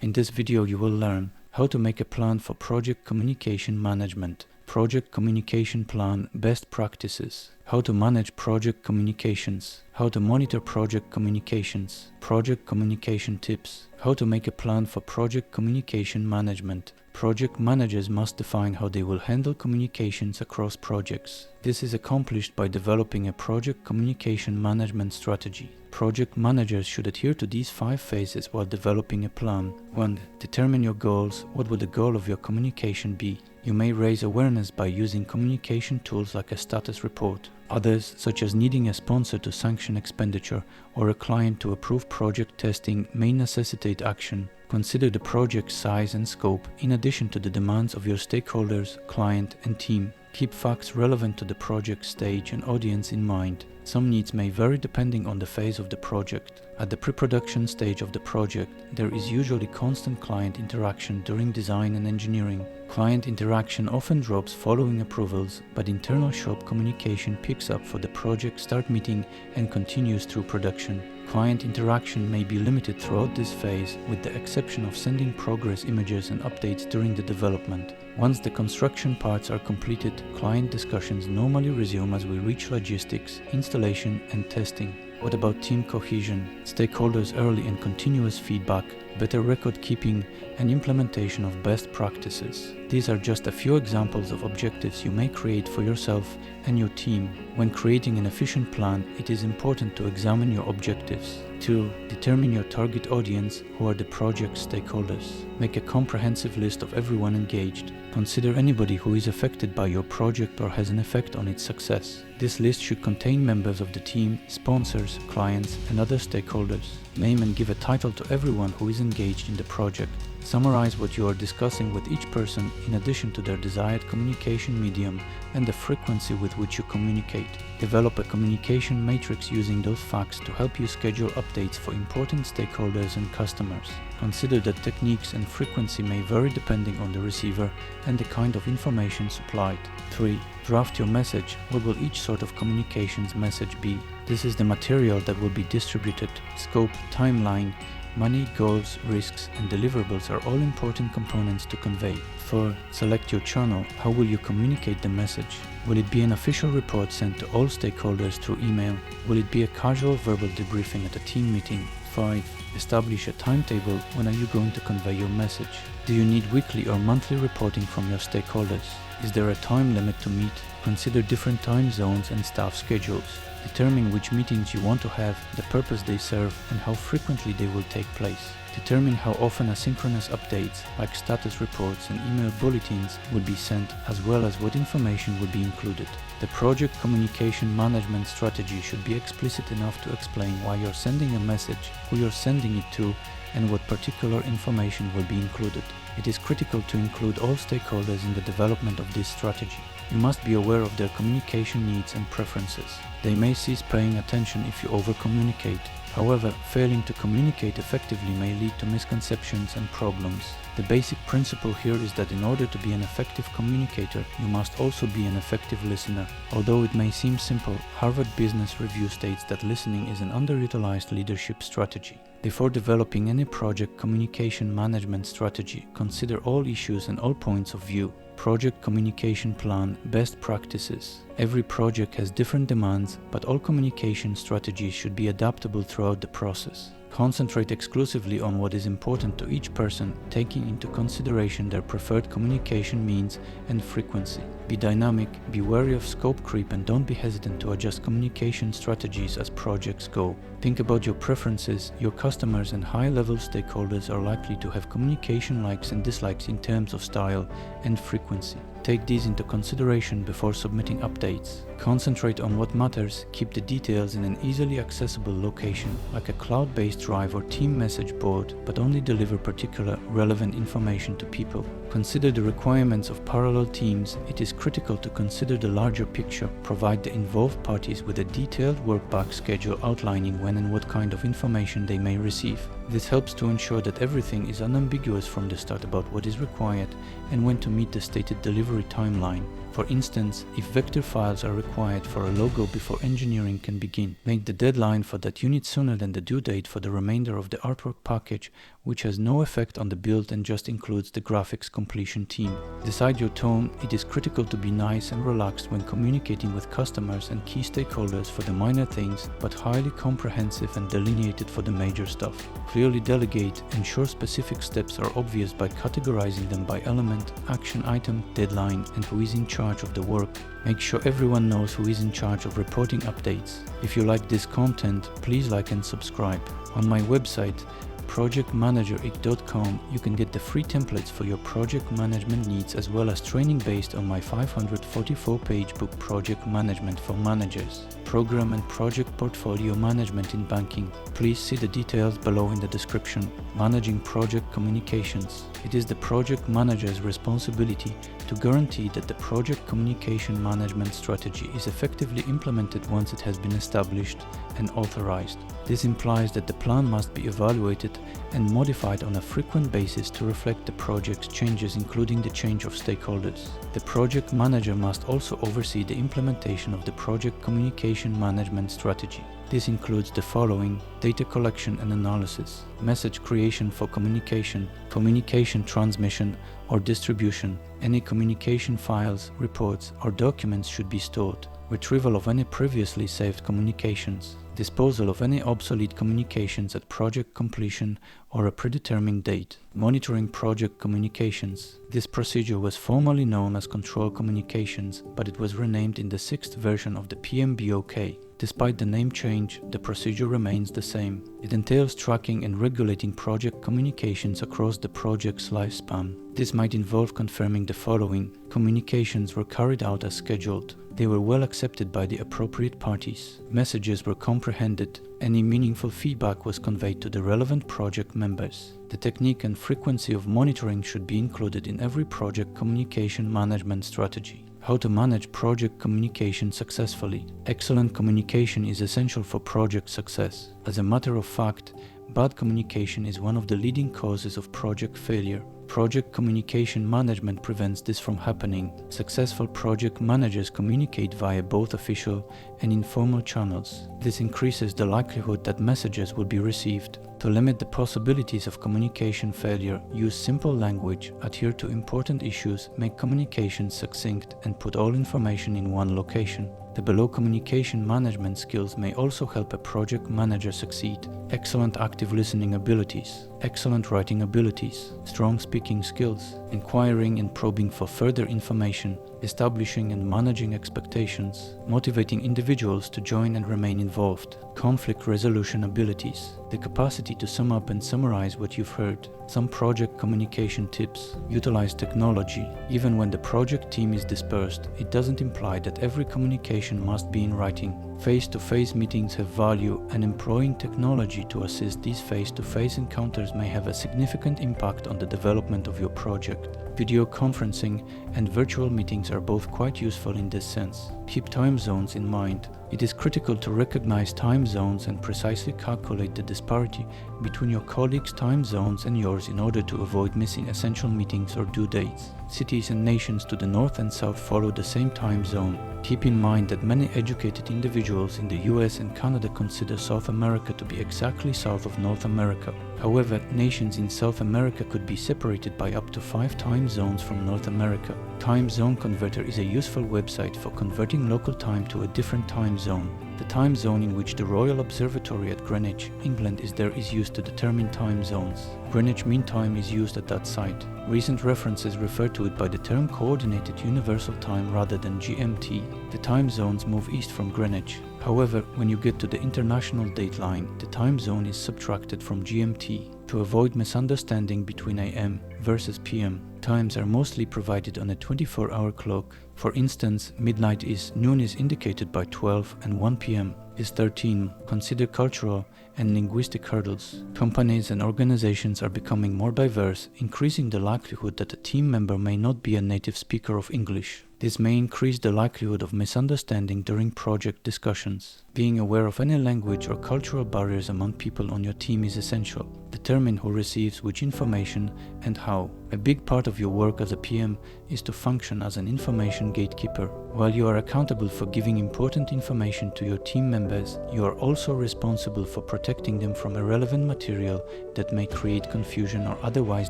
In this video you will learn how to make a plan for project communication management, project communication plan best practices, how to manage project communications, how to monitor project communications, project communication tips, how to make a plan for project communication management. Project managers must define how they will handle communications across projects. This is accomplished by developing a project communication management strategy. Project managers should adhere to these 5 phases while developing a plan. 1. Determine your goals. What will the goal of your communication be? You may raise awareness by using communication tools like a status report. Others, such as needing a sponsor to sanction expenditure or a client to approve project testing, may necessitate action. Consider the project size and scope in addition to the demands of your stakeholders, client, and team. Keep facts relevant to the project stage and audience in mind. Some needs may vary depending on the phase of the project. At the pre-production stage of the project, there is usually constant client interaction during design and engineering. Client interaction often drops following approvals, but internal shop communication picks up for the project start meeting and continues through production. Client interaction may be limited throughout this phase, with the exception of sending progress images and updates during the development. Once the construction parts are completed, client discussions normally resume as we reach logistics, installation, and testing. What about team cohesion, stakeholders' early and continuous feedback, better record keeping, and implementation of best practices? These are just a few examples of objectives you may create for yourself and your team. When creating an efficient plan, it is important to examine your objectives. 2. Determine your target audience, who are the project stakeholders. Make a comprehensive list of everyone engaged. Consider anybody who is affected by your project or has an effect on its success. This list should contain members of the team, sponsors, clients, and other stakeholders. Name and give a title to everyone who is engaged in the project. Summarize what you are discussing with each person in addition to their desired communication medium and the frequency with which you communicate. Develop a communication matrix using those facts to help you schedule updates for important stakeholders and customers. Consider that techniques and frequency may vary depending on the receiver and the kind of information supplied. 3. Draft your message. What will each sort of communications message be? This is the material that will be distributed. Scope, timeline, money, goals, risks, and deliverables are all important components to convey. 4. Select your channel. How will you communicate the message? Will it be an official report sent to all stakeholders through email? Will it be a casual verbal debriefing at a team meeting? 5. Establish a timetable. When are you going to convey your message? Do you need weekly or monthly reporting from your stakeholders? Is there a time limit to meet? Consider different time zones and staff schedules. Determine which meetings you want to have, the purpose they serve, and how frequently they will take place. Determine how often asynchronous updates, like status reports and email bulletins, will be sent, as well as what information will be included. The project communication management strategy should be explicit enough to explain why you're sending a message, who you're sending it to, and what particular information will be included. It is critical to include all stakeholders in the development of this strategy. You must be aware of their communication needs and preferences. They may cease paying attention if you over-communicate. However, failing to communicate effectively may lead to misconceptions and problems. The basic principle here is that in order to be an effective communicator, you must also be an effective listener. Although it may seem simple, Harvard Business Review states that listening is an underutilized leadership strategy. Before developing any project communication management strategy, consider all issues and all points of view. Project communication plan best practices. Every project has different demands, but all communication strategies should be adaptable throughout the process. Concentrate exclusively on what is important to each person, taking into consideration their preferred communication means and frequency. Be dynamic, be wary of scope creep, and don't be hesitant to adjust communication strategies as projects go. Think about your preferences. Your customers and high-level stakeholders are likely to have communication likes and dislikes in terms of style and frequency. Take these into consideration before submitting updates. Concentrate on what matters, keep the details in an easily accessible location, like a cloud-based drive or team message board, but only deliver particular, relevant information to people. Consider the requirements of parallel teams. It is critical to consider the larger picture. Provide the involved parties with a detailed work-back schedule outlining when and what kind of information they may receive. This helps to ensure that everything is unambiguous from the start about what is required and when to meet the stated delivery timeline. For instance, if vector files are required for a logo before engineering can begin, make the deadline for that unit sooner than the due date for the remainder of the artwork package, which has no effect on the build and just includes the graphics completion team. Decide your tone. It is critical to be nice and relaxed when communicating with customers and key stakeholders for the minor things, but highly comprehensive and delineated for the major stuff. Clearly delegate. Ensure specific steps are obvious by categorizing them by element, action item, deadline, and who is in charge of the work. Make sure everyone knows who is in charge of reporting updates. If you like this content, please like and subscribe. On my website, projectmanager.com, you can get the free templates for your project management needs, as well as training based on my 544-page book Project Management for Managers, Program and Project Portfolio Management in Banking. Please see the details below in the description. Managing project communications. It is the project manager's responsibility to guarantee that the project communication management strategy is effectively implemented once it has been established and authorized. This implies that the plan must be evaluated and modified on a frequent basis to reflect the project's changes, including the change of stakeholders. The project manager must also oversee the implementation of the project communication management strategy. This includes the following: data collection and analysis, message creation for communication, communication transmission or distribution. Any communication files, reports, or documents should be stored. Retrieval of any previously saved communications. Disposal of any obsolete communications at project completion or a predetermined date. Monitoring project communications. This procedure was formerly known as control communications, but it was renamed in the 6th version of the PMBOK. Despite the name change, the procedure remains the same. It entails tracking and regulating project communications across the project's lifespan. This might involve confirming the following: communications were carried out as scheduled. They were well accepted by the appropriate parties. Messages were comprehended. Any meaningful feedback was conveyed to the relevant project members. The technique and frequency of monitoring should be included in every project communication management strategy. How to manage project communication successfully. Excellent communication is essential for project success. As a matter of fact, bad communication is one of the leading causes of project failure. Project communication management prevents this from happening. Successful project managers communicate via both official and informal channels. This increases the likelihood that messages will be received. To limit the possibilities of communication failure, use simple language, adhere to important issues, make communications succinct, and put all information in one location. The below communication management skills may also help a project manager succeed. Excellent active listening abilities, excellent writing abilities, strong speaking skills, inquiring and probing for further information, establishing and managing expectations, motivating individuals to join and remain involved, conflict resolution abilities, the capacity to sum up and summarize what you've heard. Some project communication tips: utilize technology. Even when the project team is dispersed, it doesn't imply that every communication must be in writing. Face-to-face meetings have value, and employing technology to assist these face-to-face encounters may have a significant impact on the development of your project. Video conferencing and virtual meetings are both quite useful in this sense. Keep time zones in mind. It is critical to recognize time zones and precisely calculate the disparity between your colleagues' time zones and yours in order to avoid missing essential meetings or due dates. Cities and nations to the north and south follow the same time zone. Keep in mind that many educated individuals in the US and Canada consider South America to be exactly south of North America. However, nations in South America could be separated by up to 5 time zones from North America. Time Zone Converter is a useful website for converting local time to a different time zone. The time zone in which the Royal Observatory at Greenwich, England is used to determine time zones. Greenwich Mean Time is used at that site. Recent references refer to it by the term Coordinated Universal Time rather than GMT. The time zones move east from Greenwich. However, when you get to the international dateline, the time zone is subtracted from GMT. To avoid misunderstanding between AM versus PM, times are mostly provided on a 24-hour clock. For instance, noon is indicated by 12 and 1 PM. is 13. Consider cultural and linguistic hurdles. Companies and organizations are becoming more diverse, increasing the likelihood that a team member may not be a native speaker of English. This may increase the likelihood of misunderstanding during project discussions. Being aware of any language or cultural barriers among people on your team is essential. Determine who receives which information and how. A big part of your work as a PM is to function as an information gatekeeper. While you are accountable for giving important information to your team members, you are also responsible for protecting them from irrelevant material that may create confusion or otherwise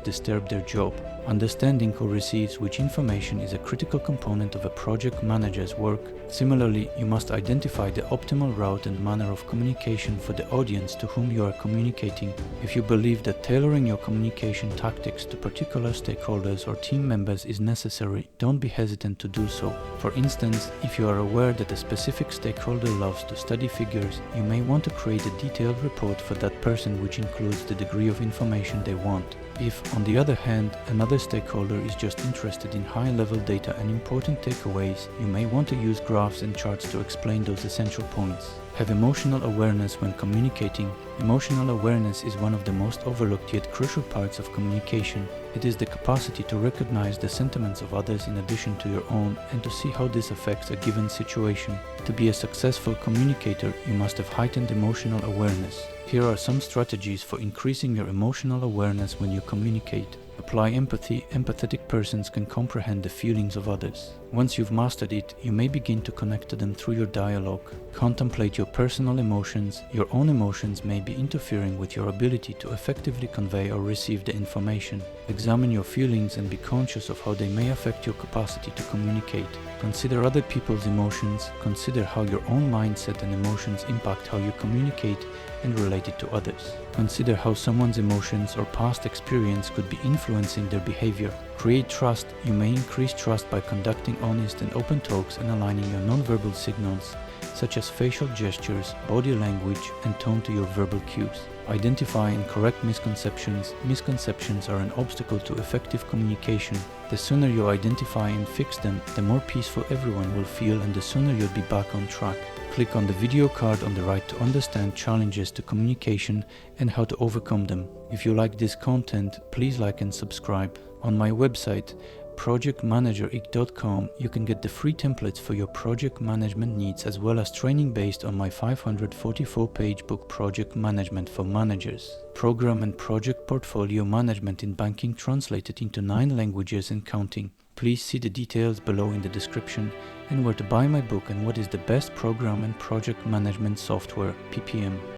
disturb their job. Understanding who receives which information is a critical component of a project manager's work. Similarly, you must identify the optimal route and manner of communication for the audience to whom you are communicating. If you believe that tailoring your communication tactics to particular stakeholders or team members is necessary, don't be hesitant to do so. For instance, if you are aware that a specific stakeholder loves to study figures, you may want to create a detailed report for that person which includes the degree of information they want. If, on the other hand, another stakeholder is just interested in high-level data and important takeaways, you may want to use graphs and charts to explain those essential points. Have emotional awareness when communicating. Emotional awareness is one of the most overlooked yet crucial parts of communication. It is the capacity to recognize the sentiments of others in addition to your own and to see how this affects a given situation. To be a successful communicator, you must have heightened emotional awareness. Here are some strategies for increasing your emotional awareness when you communicate. Apply empathy. Empathetic persons can comprehend the feelings of others. Once you've mastered it, you may begin to connect to them through your dialogue. Contemplate your personal emotions. Your own emotions may be interfering with your ability to effectively convey or receive the information. Examine your feelings and be conscious of how they may affect your capacity to communicate. Consider other people's emotions. Consider how your own mindset and emotions impact how you communicate and relate it to others. Consider how someone's emotions or past experience could be influencing their behavior. Create trust. You may increase trust by conducting honest and open talks and aligning your nonverbal signals, such as facial gestures, body language, and tone to your verbal cues. Identify and correct misconceptions. Misconceptions are an obstacle to effective communication. The sooner you identify and fix them, the more peaceful everyone will feel and the sooner you'll be back on track. Click on the video card on the right to understand challenges to communication and how to overcome them. If you like this content, please like and subscribe. On my website, projectmanagerik.com, you can get the free templates for your project management needs as well as training based on my 544-page book Project Management for Managers. Program and project portfolio management in banking translated into 9 languages and counting. Please see the details below in the description and where to buy my book and what is the best program and project management software, PPM.